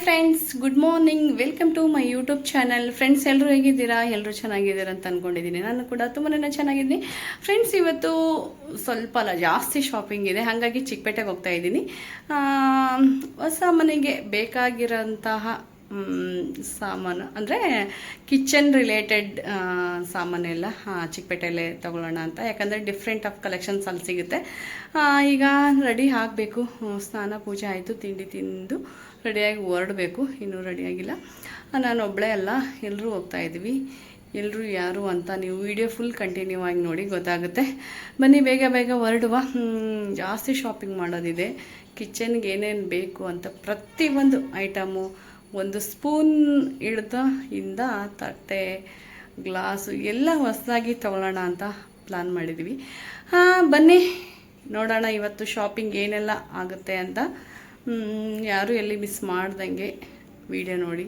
Friends, good morning. Welcome to my YouTube channel. Friends, ಎಲ್ಲರೂ ಹೇಗಿದ್ದೀರಾ? ಎಲ್ಲರೂ ಚೆನ್ನಾಗಿದ್ದೀರಾ ಅಂತ ಅಂದ್ಕೊಂಡಿದ್ದೀನಿ. ನಾನು ಕೂಡ ತುಂಬಾ ಚೆನ್ನಾಗಿದ್ದೀನಿ. ಫ್ರೆಂಡ್ಸ್, ಇವತ್ತು ಸ್ವಲ್ಪ ಅಲ್ಲ ಜಾಸ್ತಿ ಶಾಪಿಂಗ್ ಇದೆ, ಹಾಗಾಗಿ ಚಿಕ್ಕಪೇಟೆಗೆ ಹೋಗ್ತಾ ಇದ್ದೀನಿ. ಹೊಸ ಮನೆಗೆ ಬೇಕಾಗಿರೋಂತಹ ಸಾಮಾನು ಅಂದರೆ ಕಿಚನ್ ರಿಲೇಟೆಡ್ ಸಾಮಾನೆಲ್ಲ ಚಿಕ್ಕಪೇಟೆಯಲ್ಲೇ ತೊಗೊಳ್ಳೋಣ ಅಂತ. ಯಾಕಂದರೆ ಡಿಫ್ರೆಂಟ್ ಆಫ್ ಕಲೆಕ್ಷನ್ಸ್ ಅಲ್ಲಿ ಸಿಗುತ್ತೆ. ಈಗ ರೆಡಿ ಆಗಬೇಕು. ಸ್ನಾನ ಪೂಜೆ ಆಯಿತು, ತಿಂಡಿ ತಿಂದು ರೆಡಿಯಾಗಿ ಹೊರಡಬೇಕು. ಇನ್ನೂ ರೆಡಿಯಾಗಿಲ್ಲ. ನಾನು ಒಬ್ಬಳೇ ಅಲ್ಲ, ಎಲ್ಲರೂ ಹೋಗ್ತಾ ಇದ್ದೀವಿ. ಎಲ್ಲರೂ ಯಾರು ಅಂತ ನೀವು ವಿಡಿಯೋ ಫುಲ್ ಕಂಟಿನ್ಯೂ ಆಗಿ ನೋಡಿ, ಗೊತ್ತಾಗುತ್ತೆ. ಬನ್ನಿ ಬೇಗ ಬೇಗ ಹೊರಡುವ. ಜಾಸ್ತಿ ಶಾಪಿಂಗ್ ಮಾಡೋದಿದೆ. ಕಿಚನ್ಗೆ ಏನೇನು ಬೇಕು ಅಂತ ಪ್ರತಿಯೊಂದು ಐಟಮು, ಒಂದು ಸ್ಪೂನ್ ಇಂದ ತಟ್ಟೆ, ಗ್ಲಾಸು ಎಲ್ಲ ಹೊಸದಾಗಿ ತೊಗೊಳ್ಳೋಣ ಅಂತ ಪ್ಲ್ಯಾನ್ ಮಾಡಿದ್ದೀವಿ. ಬನ್ನಿ ನೋಡೋಣ ಇವತ್ತು ಶಾಪಿಂಗ್ ಏನೆಲ್ಲ ಆಗುತ್ತೆ ಅಂತ. ಯಾರು ಎಲ್ಲಿ ಮಿಸ್ ಮಾಡ್ದಂಗೆ ವಿಡಿಯೋ ನೋಡಿ.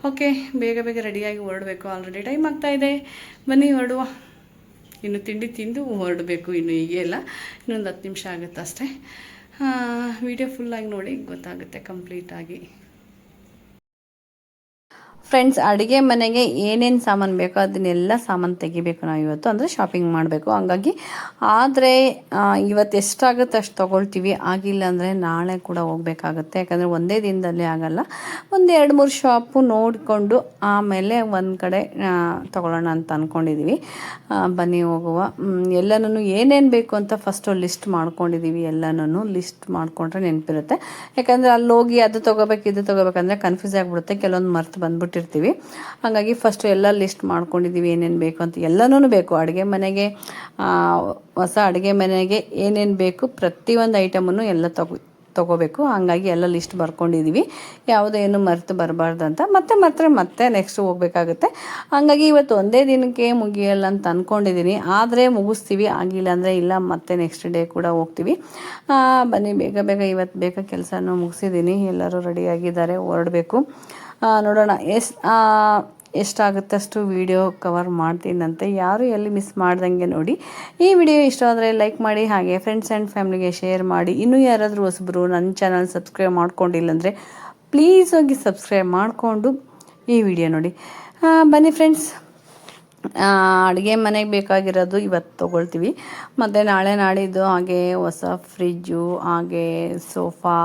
ಓಕೆ, ಬೇಗ ಬೇಗ ರೆಡಿಯಾಗಿ ಹೊರಡಬೇಕು. ಆಲ್ರೆಡಿ ಟೈಮ್ ಆಗ್ತಾಯಿದೆ. ಬನ್ನಿ ಹೊರಡುವ. ಇನ್ನು ತಿಂಡಿ ತಿಂದು ಹೊರಡಬೇಕು. ಇನ್ನು ಹೀಗೆ ಇಲ್ಲ, ಇನ್ನೊಂದು 10 ನಿಮಿಷ ಆಗುತ್ತೆ ಅಷ್ಟೇ. ವಿಡಿಯೋ ಫುಲ್ಲಾಗಿ ನೋಡಿ, ಗೊತ್ತಾಗುತ್ತೆ ಕಂಪ್ಲೀಟಾಗಿ. ಫ್ರೆಂಡ್ಸ್, ಅಡುಗೆ ಮನೆಗೆ ಏನೇನು ಸಾಮಾನು ಬೇಕೋ ಅದನ್ನೆಲ್ಲ ಸಾಮಾನು ತೆಗಿಬೇಕು ನಾವು ಇವತ್ತು. ಅಂದರೆ ಶಾಪಿಂಗ್ ಮಾಡಬೇಕು. ಹಂಗಾಗಿ ಆದರೆ ಇವತ್ತು ಎಷ್ಟಾಗುತ್ತೆ ಅಷ್ಟು ತೊಗೊಳ್ತೀವಿ. ಆಗಿಲ್ಲ ಅಂದರೆ ನಾಳೆ ಕೂಡ ಹೋಗಬೇಕಾಗುತ್ತೆ. ಯಾಕಂದರೆ ಒಂದೇ ದಿನದಲ್ಲಿ ಆಗಲ್ಲ. ಒಂದು 2-3 ಶಾಪು ನೋಡಿಕೊಂಡು ಆಮೇಲೆ ಒಂದು ಕಡೆ ತೊಗೊಳ್ಳೋಣ ಅಂತ ಅಂದ್ಕೊಂಡಿದ್ದೀವಿ. ಬನ್ನಿ ಹೋಗುವ. ಎಲ್ಲನೂ ಏನೇನು ಬೇಕು ಅಂತ ಫಸ್ಟು ಲಿಸ್ಟ್ ಮಾಡ್ಕೊಂಡಿದ್ದೀವಿ. ಎಲ್ಲನೂ ಲಿಸ್ಟ್ ಮಾಡಿಕೊಂಡ್ರೆ ನೆನಪಿರುತ್ತೆ. ಯಾಕಂದರೆ ಅಲ್ಲಿ ಹೋಗಿ ಅದು ತೊಗೋಬೇಕು ಇದು ತೊಗೋಬೇಕಂದ್ರೆ ಕನ್ಫ್ಯೂಸ್ ಆಗಿಬಿಡುತ್ತೆ. ಕೆಲವೊಂದು ಮರ್ತು ಬಂದ್ಬಿಟ್ಟಿರ್ತೀವಿ. ಹಾಗಾಗಿ ಫಸ್ಟು ಎಲ್ಲ ಲಿಸ್ಟ್ ಮಾಡ್ಕೊಂಡಿದ್ದೀವಿ. ಏನೇನು ಬೇಕು ಅಂತ ಎಲ್ಲನೂ ಬೇಕು. ಅಡುಗೆ ಮನೆಗೆ, ಹೊಸ ಅಡುಗೆ ಮನೆಗೆ ಏನೇನು ಬೇಕು ಪ್ರತಿಯೊಂದು ಐಟಮನ್ನು ಎಲ್ಲ ತೊಗೋಬೇಕು. ಹಾಗಾಗಿ ಎಲ್ಲ ಲಿಸ್ಟ್ ಬರ್ಕೊಂಡಿದ್ದೀವಿ. ಯಾವುದೇನು ಮರೆತು ಬರಬಾರ್ದು ಅಂತ. ಮತ್ತೆ ನೆಕ್ಸ್ಟ್ ಹೋಗಬೇಕಾಗುತ್ತೆ. ಹಾಗಾಗಿ ಇವತ್ತು ಒಂದೇ ದಿನಕ್ಕೆ ಮುಗಿಯಲ್ಲ ಅಂತ ಅಂದ್ಕೊಂಡಿದ್ದೀನಿ. ಆದರೆ ಮುಗಿಸ್ತೀವಿ. ಆಗಿಲ್ಲ ಅಂದರೆ ಇಲ್ಲ, ಮತ್ತೆ ನೆಕ್ಸ್ಟ್ ಡೇ ಕೂಡ ಹೋಗ್ತೀವಿ. ಬನ್ನಿ ಬೇಗ ಬೇಗ ಇವತ್ತು ಬೇಗ ಕೆಲಸನೂ ಮುಗಿಸಿದ್ದೀನಿ. ಎಲ್ಲರೂ ರೆಡಿಯಾಗಿದ್ದಾರೆ, ಹೊರಡಬೇಕು. ನೋಡೋಣ ಎಷ್ಟಾಗುತ್ತೆ ಅಷ್ಟು ವಿಡಿಯೋ ಕವರ್ ಮಾಡ್ತೀನಂತೆ. ಯಾರು ಎಲ್ಲಿ ಮಿಸ್ ಮಾಡ್ದಂಗೆ ನೋಡಿ. ಈ ವಿಡಿಯೋ ಇಷ್ಟ ಆದರೆ ಲೈಕ್ ಮಾಡಿ, ಹಾಗೆ ಫ್ರೆಂಡ್ಸ್ ಆ್ಯಂಡ್ ಫ್ಯಾಮಿಲಿಗೆ ಶೇರ್ ಮಾಡಿ. ಇನ್ನೂ ಯಾರಾದರೂ ಹೊಸಬರು ನನ್ನ ಚಾನಲ್ ಸಬ್ಸ್ಕ್ರೈಬ್ ಮಾಡ್ಕೊಂಡಿಲ್ಲ ಅಂದರೆ ಪ್ಲೀಸ್ ಹೋಗಿ ಸಬ್ಸ್ಕ್ರೈಬ್ ಮಾಡಿಕೊಂಡು ಈ ವಿಡಿಯೋ ನೋಡಿ. ಬನ್ನಿ ಫ್ರೆಂಡ್ಸ್, ಅಡುಗೆ ಮನೆಗೆ ಬೇಕಾಗಿರೋದು ಇವತ್ತು ತೊಗೊಳ್ತೀವಿ. ಮತ್ತು ನಾಳೆ ನಾಡಿದ್ದು ಹಾಗೆ ಹೊಸ ಫ್ರಿಜ್ಜು, ಹಾಗೆ ಸೋಫಾ,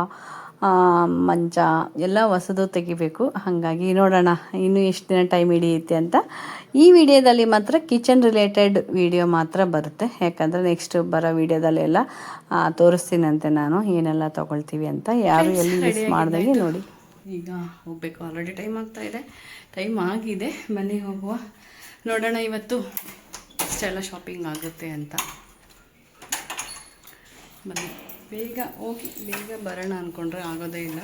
ಮಂಚ ಎಲ್ಲ ಹೊಸದು ತೆಗಿಬೇಕು. ಹಾಗಾಗಿ ನೋಡೋಣ ಇನ್ನೂ ಎಷ್ಟು ದಿನ ಟೈಮ್ ಹಿಡಿಯುತ್ತೆ ಅಂತ. ಈ ವಿಡಿಯೋದಲ್ಲಿ ಮಾತ್ರ ಕಿಚನ್ ರಿಲೇಟೆಡ್ ವಿಡಿಯೋ ಮಾತ್ರ ಬರುತ್ತೆ. ಯಾಕಂದರೆ ನೆಕ್ಸ್ಟ್ ಬರೋ ವಿಡಿಯೋದಲ್ಲೆಲ್ಲ ತೋರಿಸ್ತೀನಂತೆ ನಾನು ಏನೆಲ್ಲ ತೊಗೊಳ್ತೀವಿ ಅಂತ. ಯಾರು ಎಲ್ಲಿ ಮಿಸ್ ಮಾಡ್ದಂಗೆ ನೋಡಿ. ಈಗ ಹೋಗಬೇಕು. ಆಲ್ರೆಡಿ ಟೈಮ್ ಆಗಿದೆ. ಬನ್ನಿ ಹೋಗುವ. ನೋಡೋಣ ಇವತ್ತು ಇಷ್ಟೆಲ್ಲ ಶಾಪಿಂಗ್ ಆಗುತ್ತೆ ಅಂತ. ಬನ್ನಿ ಬೇಗ ಹೋಗಿ ಬೇಗ ಬರೋಣ ಅಂದ್ಕೊಂಡ್ರೆ ಆಗೋದೇ ಇಲ್ಲ.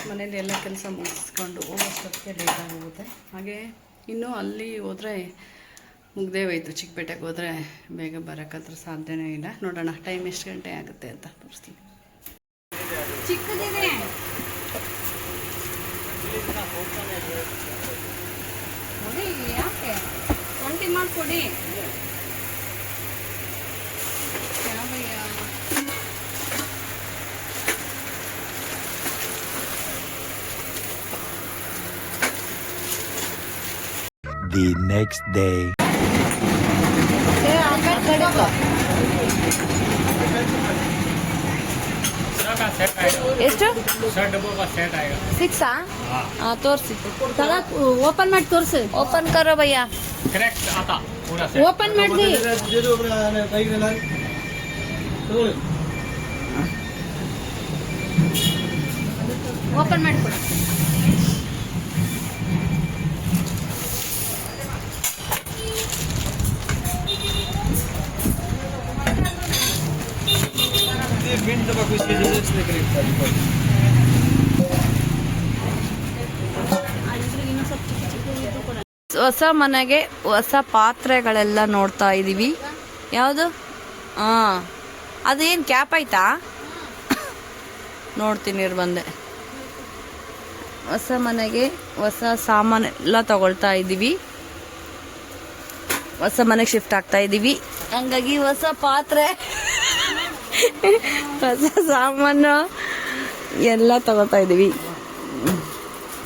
ಮನೇಲಿ ಎಲ್ಲ ಕೆಲಸ ಮುಗಿಸ್ಕೊಂಡು ಹೋಗೋಷ್ಟೊತ್ತಿಗೆ ಲೇಟ್ ಆಗೋಗುತ್ತೆ. ಹಾಗೆ ಇನ್ನೂ ಅಲ್ಲಿ ಹೋದರೆ ಮುಗ್ದೇ ಹೋಯ್ತು. ಚಿಕ್ಕಪೇಟೆಗೆ ಹೋದರೆ ಬೇಗ ಬರೋಕ್ಕಾದ್ರೆ ಸಾಧ್ಯನೇ ಇಲ್ಲ. ನೋಡೋಣ ಟೈಮ್ ಎಷ್ಟು ಗಂಟೆ ಆಗುತ್ತೆ ಅಂತ ತೋರಿಸ್ತೀನಿ. ಚಿಕ್ಕದಿದೆ ನೋಡಿ, ಯಾಕೆ ಟ್ವೆಂಟಿ ಮಾಡಿಕೊಡಿ. The next day. ಎಷ್ಟು? 6 ತೋರಿಸಿ. ಓಪನ್ ಮಾಡಿ ತೋರಿಸಿ. ಓಪನ್ ಕರೋ ಭಯ್ಯ. ಓಪನ್ ಮಾಡಿ. ಓಪನ್ ಮಾಡಿಕೊಡ. ಹೊಸ ಮನೆಗೆ ಹೊಸ ಪಾತ್ರೆಗಳೆಲ್ಲ ನೋಡ್ತಾ ಇದ್ದೀವಿ. ಯಾವುದು? ಅದೇನು ಕ್ಯಾಪ್ ಆಯ್ತಾ? ನೋಡ್ತೀನಿ ಬಂದೆ. ಹೊಸ ಮನೆಗೆ ಹೊಸ ಸಾಮಾನೆಲ್ಲ ತಗೊಳ್ತಾ ಇದ್ದೀವಿ. ಹೊಸ ಮನೆಗೆ ಶಿಫ್ಟ್ ಆಗ್ತಾ ಇದ್ದೀವಿ. ಹಂಗಾಗಿ ಹೊಸ ಪಾತ್ರೆ, ಹೊಸ ಸಾಮಾನು ಎಲ್ಲ ತಗೋತಾ ಇದ್ದೀವಿ.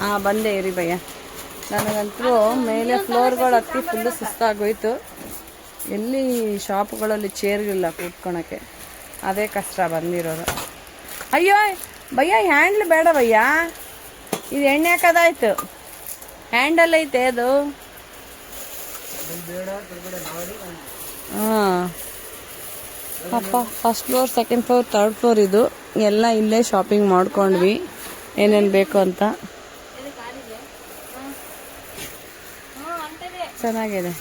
ಹಾಂ ಬಂದೆ ಇರಿ ಭಯ್ಯ. ನನಗಂತೂ ಮೇಲೆ ಫ್ಲೋರ್ಗಳು ಹತ್ತಿ ಫುಲ್ಲು ಸುಸ್ತಾಗೋಯ್ತು. ಎಲ್ಲಿ ಶಾಪ್ಗಳಲ್ಲಿ ಚೇರ್ಗಳಿಲ್ಲ ಕೂತ್ಕೊಳಕ್ಕೆ, ಅದೇ ಕಷ್ಟ ಬಂದಿರೋದು. ಅಯ್ಯೋ ಭಯ್ಯ ಹ್ಯಾಂಡ್ಲ್ ಬೇಡ ಭಯ್ಯ, ಇದು ಎಣ್ಣೆ ಹಾಕೋದಾಯ್ತು, ಹ್ಯಾಂಡಲ್ ಐತೆ ಅದು. ಹಾಂ ಅಪ್ಪ, first floor, second floor, third floor ಇದು ಎಲ್ಲ ಇಲ್ಲೇ ಶಾಪಿಂಗ್ ಮಾಡ್ಕೊಂಡ್ವಿ ಏನೇನು ಬೇಕು ಅಂತ. ಚೆನ್ನಾಗಿದೆ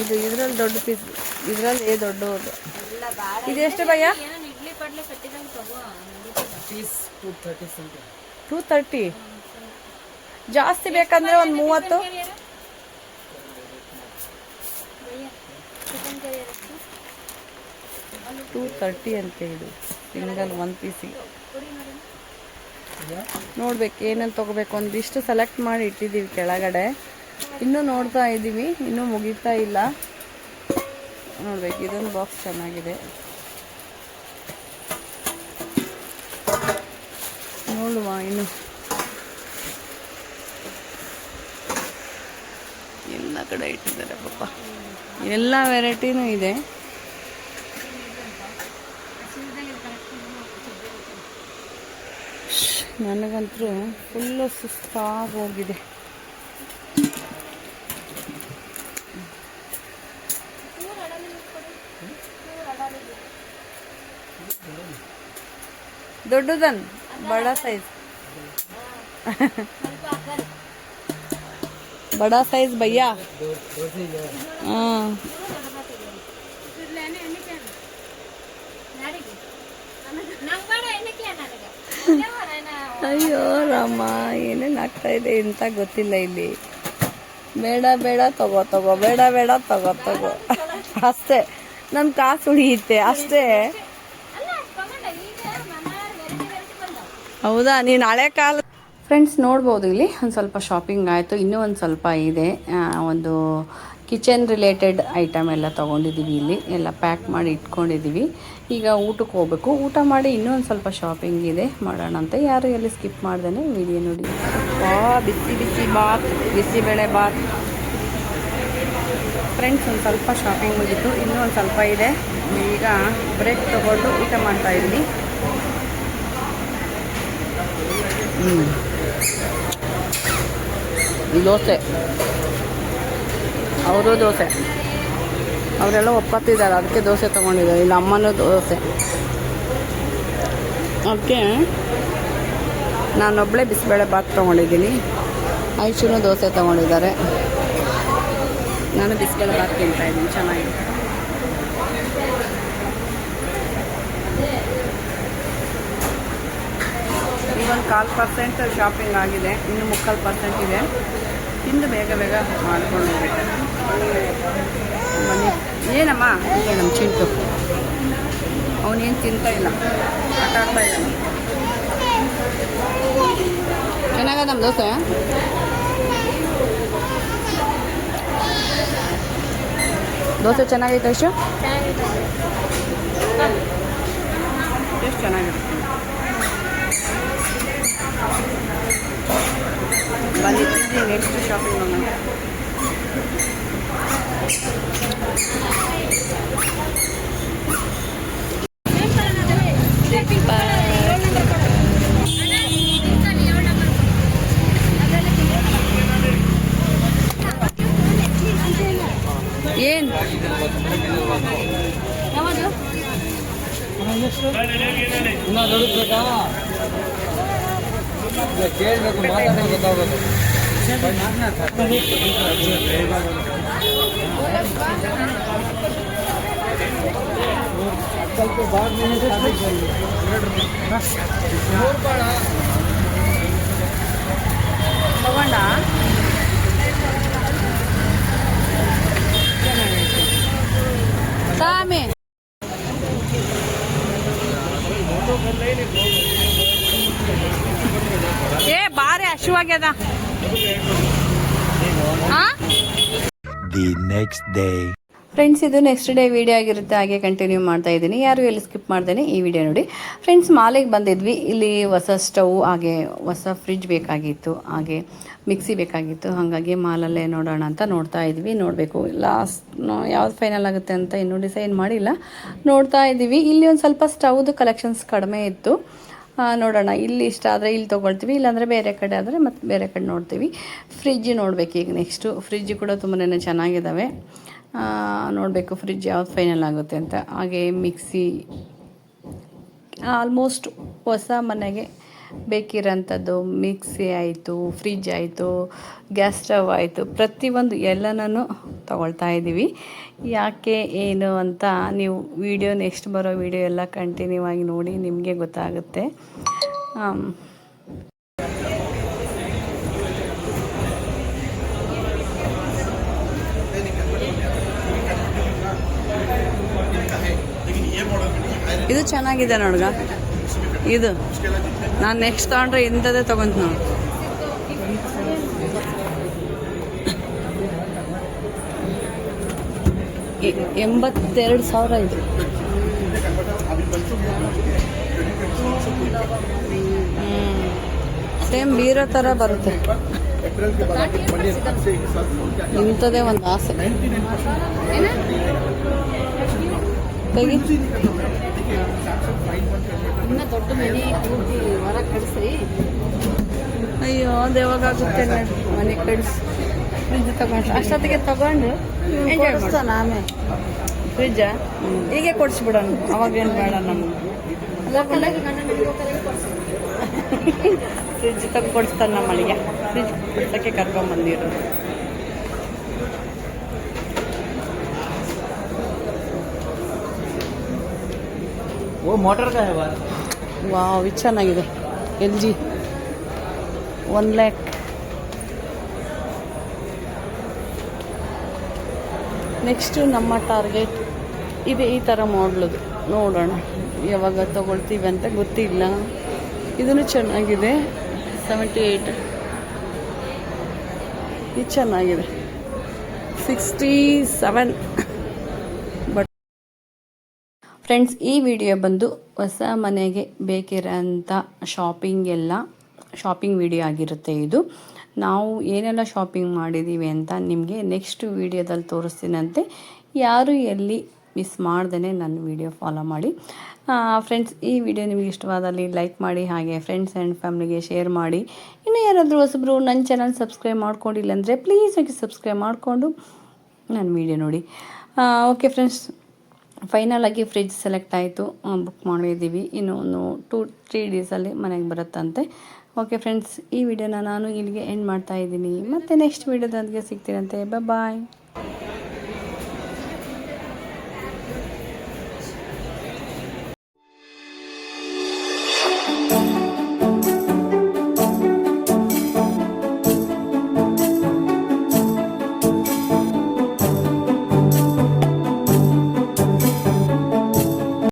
ಇದು. ಇದ್ರಲ್ಲಿ ದೊಡ್ಡ ಪೀಸ್, ಇದ್ರಲ್ಲಿ ದೊಡ್ಡ. ಇದೆಷ್ಟು ಭಯ್ಯ? 230. ಜಾಸ್ತಿ ಬೇಕಂದ್ರೆ ಒಂದು 30. 230 ಅಂತ ಇದು ಸಿಂಗಲ್ 1 ಪೀಸಿಗೆ. ನೋಡ್ಬೇಕು ಏನೇನು ತೊಗೋಬೇಕು. ಒಂದಿಷ್ಟು ಸೆಲೆಕ್ಟ್ ಮಾಡಿ ಇಟ್ಟಿದ್ದೀವಿ ಕೆಳಗಡೆ, ಇನ್ನೂ ನೋಡ್ತಾ ಇದ್ದೀವಿ, ಇನ್ನೂ ಮುಗಿತಾ ಇಲ್ಲ. ನೋಡ್ಬೇಕು. ಇದೊಂದು ಬಾಕ್ಸ್ ಚೆನ್ನಾಗಿದೆ, ನೋಡುವ. ಇನ್ನು ಎಲ್ಲ ಕಡೆ ಇಟ್ಟಿದ್ದಾರೆ ಪಾಪ, ಎಲ್ಲ ವೆರೈಟಿನೂ ಇದೆ. ನನಗಂತೂ ಫುಲ್ಲು ಸುಸ್ತಾಗಿ ಹೋಗಿದೆ. ದೊಡ್ಡದನ್ ಬಡ ಸೈಜ್, ಬಡ ಸೈಜ್ ಭಯ್ಯ. ಹಾಂ ಅಯ್ಯೋ ರಾಮ, ಏನೇನು ಆಗ್ತಾ ಇದೆ ಅಂತ ಗೊತ್ತಿಲ್ಲ ಇಲ್ಲಿ. ಬೇಡ ಬೇಡ ತಗೋ ತಗೋ, ಬೇಡ ಬೇಡ ತಗೋ ತಗೋ ಅಷ್ಟೇ. ನನ್ನ ಕಾಸು ಉಳಿಯುತ್ತೆ ಅಷ್ಟೇ. ಹೌದಾ, ನೀನು ಹಳೆ ಕಾಲ. ಫ್ರೆಂಡ್ಸ್ ನೋಡ್ಬೋದು, ಇಲ್ಲಿ ಒಂದು ಸ್ವಲ್ಪ ಶಾಪಿಂಗ್ ಆಯಿತು. ಇನ್ನೂ ಒಂದು ಸ್ವಲ್ಪ ಇದೆ. ಒಂದು ಕಿಚನ್ ರಿಲೇಟೆಡ್ ಐಟಮ್ ಎಲ್ಲ ತೊಗೊಂಡಿದ್ದೀವಿ. ಇಲ್ಲಿ ಎಲ್ಲ ಪ್ಯಾಕ್ ಮಾಡಿ ಇಟ್ಕೊಂಡಿದ್ದೀವಿ. ಈಗ ಊಟಕ್ಕೆ ಹೋಗ್ಬೇಕು. ಊಟ ಮಾಡಿ ಇನ್ನೂ ಒಂದು ಸ್ವಲ್ಪ ಶಾಪಿಂಗ್ ಇದೆ, ಮಾಡೋಣ ಅಂತ. ಯಾರು ಎಲ್ಲಿ ಸ್ಕಿಪ್ ಮಾಡ್ದೇನೆ ವಿಡಿಯೋ ನೋಡಿ. ಬಿಸಿ ಬಿಸಿ ಬಾತ್, ಬಿಸಿಬೇಳೆ ಬಾತ್. ಫ್ರೆಂಡ್ಸ್ ಒಂದು ಸ್ವಲ್ಪ ಶಾಪಿಂಗ್ ಮುಗಿತು, ಇನ್ನೂ ಒಂದು ಸ್ವಲ್ಪ ಇದೆ. ಈಗ ಬ್ರೇಕ್ ತೊಗೊಂಡು ಊಟ ಮಾಡ್ತಾ ಇದ್ದೀನಿ. ದೋಸೆ, ಅವರು ದೋಸೆ, ಅವರೆಲ್ಲ ಒಪ್ಪತ್ತಿದ್ದಾರೆ, ಅದಕ್ಕೆ ದೋಸೆ ತೊಗೊಂಡಿದ್ದಾರೆ. ಇಲ್ಲ ಅಮ್ಮನೂ ದೋಸೆ, ಅದಕ್ಕೆ ನಾನೊಬ್ಬಳೇ ಬಿಸಿಬೇಳೆ ಬಾತ್ ತೊಗೊಂಡಿದ್ದೀನಿ. ಐಶುನೂ ದೋಸೆ ತೊಗೊಂಡಿದ್ದಾರೆ. ನಾನು ಬಿಸಿಬೇಳೆ ಬಾತ್ ತಿಂತಾಯಿದ್ದೀನಿ, ಚೆನ್ನಾಗಿದೆ. ಈಗೊಂದು 1/4% ಶಾಪಿಂಗ್ ಆಗಿದೆ, ಇನ್ನು 3/4% ಇದೆ. ತಿಂದು ಬೇಗ ಬೇಗ ಮಾಡ್ಕೊಂಡು ಹೋಗ್ಬೇಕು. ಬನ್ನಿ. ಏನಮ್ಮ ಈಗ ನಮ್ಮ ಚಿಂಟು ಅವನೇನು ತಿಂತಾ ಇಲ್ಲ, ಆಟ ಆಡ್ತಾ ಇಲ್ಲ. ಚೆನ್ನಾಗದ ನಮ್ಮ ದೋಸೆ. ದೋಸೆ ಚೆನ್ನಾಗೈತೆ ಅಷ್ಟು, ಎಷ್ಟು ಚೆನ್ನಾಗಿರುತ್ತೆ. ಬನ್ನಿ ತಿಂದು ನೆಕ್ಸ್ಟ್ ಶಾಪಿಂಗ್ ಮಾಡೋಣ. ಏನು ಕೇಳಬೇಕು, ಮಾತಾಡೋದು ಗೊತ್ತಾಗೋದು. ತಗೊಂಡ ಸಾಮಿ. ಏ ಬಾರಿ ಹಶುವಾಗ್ಯದ. The next day. ಫ್ರೆಂಡ್ಸ್, ಇದು ನೆಕ್ಸ್ಟ್ ಡೇ ವೀಡಿಯೋ ಆಗಿರುತ್ತೆ. ಹಾಗೆ ಕಂಟಿನ್ಯೂ ಮಾಡ್ತಾ ಇದ್ದೀನಿ. ಯಾರು ಎಲ್ಲಿ ಸ್ಕಿಪ್ ಮಾಡ್ದೇನೆ ಈ ವಿಡಿಯೋ ನೋಡಿ. ಫ್ರೆಂಡ್ಸ್, ಮಾಲಿಗೆ ಬಂದಿದ್ವಿ. ಇಲ್ಲಿ ಹೊಸ ಸ್ಟವ್, ಹಾಗೆ ಹೊಸ ಫ್ರಿಜ್ ಬೇಕಾಗಿತ್ತು, ಹಾಗೆ ಮಿಕ್ಸಿ ಬೇಕಾಗಿತ್ತು. ಹಾಗಾಗಿ ಮಾಲಲ್ಲೇ ನೋಡೋಣ ಅಂತ ನೋಡ್ತಾ ಇದ್ವಿ. ನೋಡಬೇಕು ಲಾಸ್ಟ್ ಯಾವ್ದು ಫೈನಲ್ ಆಗುತ್ತೆ ಅಂತ ಇನ್ನೂ ಡಿಸೈಡ್ ಮಾಡಿಲ್ಲ. ನೋಡ್ತಾ ಇದ್ದೀವಿ. ಇಲ್ಲಿ ಒಂದು ಸ್ವಲ್ಪ ಸ್ಟವ್ದು ಕಲೆಕ್ಷನ್ಸ್ ಕಡಿಮೆ ಇತ್ತು. ನೋಡೋಣ, ಇಲ್ಲಿ ಇಷ್ಟ ಆದರೆ ಇಲ್ಲಿ ತೊಗೊಳ್ತೀವಿ, ಇಲ್ಲಾಂದರೆ ಬೇರೆ ಕಡೆ ಆದರೆ ಮತ್ತೆ ಬೇರೆ ಕಡೆ ನೋಡ್ತೀವಿ. ಫ್ರಿಜ್ ನೋಡಬೇಕು ಈಗ ನೆಕ್ಸ್ಟು. ಫ್ರಿಜ್ ಕೂಡ ತುಂಬಾ ಚೆನ್ನಾಗಿದ್ದಾವೆ. ನೋಡಬೇಕು ಫ್ರಿಜ್ ಯಾವ್ದು ಫೈನಲ್ ಆಗುತ್ತೆ ಅಂತ. ಹಾಗೆ ಮಿಕ್ಸಿ, ಆಲ್ಮೋಸ್ಟ್ ಹೊಸ ಮನೆಗೆ ಬೇಕಿರೋಂಥದ್ದು ಮಿಕ್ಸಿ ಆಯಿತು, ಫ್ರಿಜ್ ಆಯಿತು, ಗ್ಯಾಸ್ ಸ್ಟವ್ ಆಯಿತು, ಪ್ರತಿಯೊಂದು ಎಲ್ಲನೂ ತಗೊಳ್ತಾ ಇದ್ದೀವಿ. ಯಾಕೆ ಏನು ಅಂತ ನೀವು ವಿಡಿಯೋ ನೆಕ್ಸ್ಟ್ ಬರೋ ವಿಡಿಯೋ ಎಲ್ಲ ಕಂಟಿನ್ಯೂ ಆಗಿ ನೋಡಿ, ನಿಮಗೆ ಗೊತ್ತಾಗುತ್ತೆ. ಇದು ಚೆನ್ನಾಗಿದೆ ನೋಡ್ಗ. ಇದು ನಾನು ನೆಕ್ಸ್ಟ್ ತಗೊಂಡ್ರೆ ಇಂಥದ್ದೇ ತೊಗೊಂತ ನೋಡಿ. 82,000 ಇದು. ಸೇಮ್ ಬೀರೋ ಥರ ಬರುತ್ತೆ. ಇಂಥದ್ದೇ ಒಂದು ಆಸೆ. ತೆಗಿ. ದೊಡ್ಡ ಮನೆ ಹೊರ ಕಳಿಸ್ರಿ. ಅಯ್ಯೋ, ಅದು ಯಾವಾಗುತ್ತೆ ಮನೆ ಕಳಿಸಿ. ಫ್ರಿಜ್ ತಗೊಂಡು ಅಷ್ಟೊತ್ತಿಗೆ ತಗೊಂಡು ಕೊಡಿಸ್ತಾನ ಆಮೇಲೆ. ಫ್ರಿಜ್ಜ ಹೀಗೆ ಕೊಡಿಸ್ಬಿಡೋಣ, ಅವಾಗೇನು ಬೇಡ ನಮ್ಗೆ. ಫ್ರಿಜ್ ತಗೊಂಡು ಕೊಡಿಸ್ತಾನೆ ನಮ್ಮ ಮಳಿಗೆ. ಫ್ರಿಜ್ ಕೊಡ್ಸೋಕ್ಕೆ ಕರ್ಕೊಂಬಂದಿರೋದು. वो मोटर का है बात. ವಾವ್, ಇದು ಚೆನ್ನಾಗಿದೆ. LG 1 lakh. ನೆಕ್ಸ್ಟು ನಮ್ಮ ಟಾರ್ಗೆಟ್ ಇದೆ ಈ ಥರ ಮಾಡಲದು. ನೋಡೋಣ ಯಾವಾಗ ತೊಗೊಳ್ತೀವಿ ಅಂತ ಗೊತ್ತಿಲ್ಲ. ಇದನ್ನು ಚೆನ್ನಾಗಿದೆ. 78. ಇದು ಚೆನ್ನಾಗಿದೆ. 67. ಫ್ರೆಂಡ್ಸ್, ಈ ವಿಡಿಯೋ ಬಂದು ಹೊಸ ಮನೆಗೆ ಬೇಕಿರೋಂಥ ಶಾಪಿಂಗ್ ವಿಡಿಯೋ ಆಗಿರುತ್ತೆ ಇದು. ನಾವು ಏನೆಲ್ಲ ಶಾಪಿಂಗ್ ಮಾಡಿದ್ದೀವಿ ಅಂತ ನಿಮಗೆ ನೆಕ್ಸ್ಟ್ ವಿಡಿಯೋದಲ್ಲಿ ತೋರಿಸ್ತೀನಂತೆ. ಯಾರು ಎಲ್ಲಿ ಮಿಸ್ ಮಾಡ್ದೇ ನನ್ನ ವಿಡಿಯೋ ಫಾಲೋ ಮಾಡಿ. ಫ್ರೆಂಡ್ಸ್, ಈ ವಿಡಿಯೋ ನಿಮಗೆ ಇಷ್ಟವಾದಲ್ಲಿ ಲೈಕ್ ಮಾಡಿ, ಹಾಗೆ ಫ್ರೆಂಡ್ಸ್ ಆ್ಯಂಡ್ ಫ್ಯಾಮಿಲಿಗೆ ಶೇರ್ ಮಾಡಿ. ಇನ್ನೂ ಯಾರಾದರೂ ಹೊಸಬ್ರು ನನ್ನ ಚಾನಲ್ ಸಬ್ಸ್ಕ್ರೈಬ್ ಮಾಡ್ಕೊಂಡಿಲ್ಲ ಅಂದರೆ ಪ್ಲೀಸ್ ಹೋಗಿ ಸಬ್ಸ್ಕ್ರೈಬ್ ಮಾಡಿಕೊಂಡು ನನ್ನ ವಿಡಿಯೋ ನೋಡಿ. ಓಕೆ ಫ್ರೆಂಡ್ಸ್, ಫೈನಲ್ ಆಗಿ ಫ್ರಿಜ್ ಸೆಲೆಕ್ಟ್ ಆಯಿತು. ಬುಕ್ ಮಾಡಿದ್ದೀವಿ. ಇನ್ನು ಒಂದು 2-3 ಡೇಸಲ್ಲಿ ಮನೆಗೆ ಬರುತ್ತಂತೆ. ಓಕೆ ಫ್ರೆಂಡ್ಸ್, ಈ ವಿಡಿಯೋನ ನಾನು ಇಲ್ಲಿಗೆ ಎಂಡ್ ಮಾಡ್ತಾ ಇದ್ದೀನಿ. ಮತ್ತೆ ನೆಕ್ಸ್ಟ್ ವಿಡಿಯೋದೊಂದಿಗೆ ಸಿಗ್ತೀರಂತೆ. ಬಾಯ್.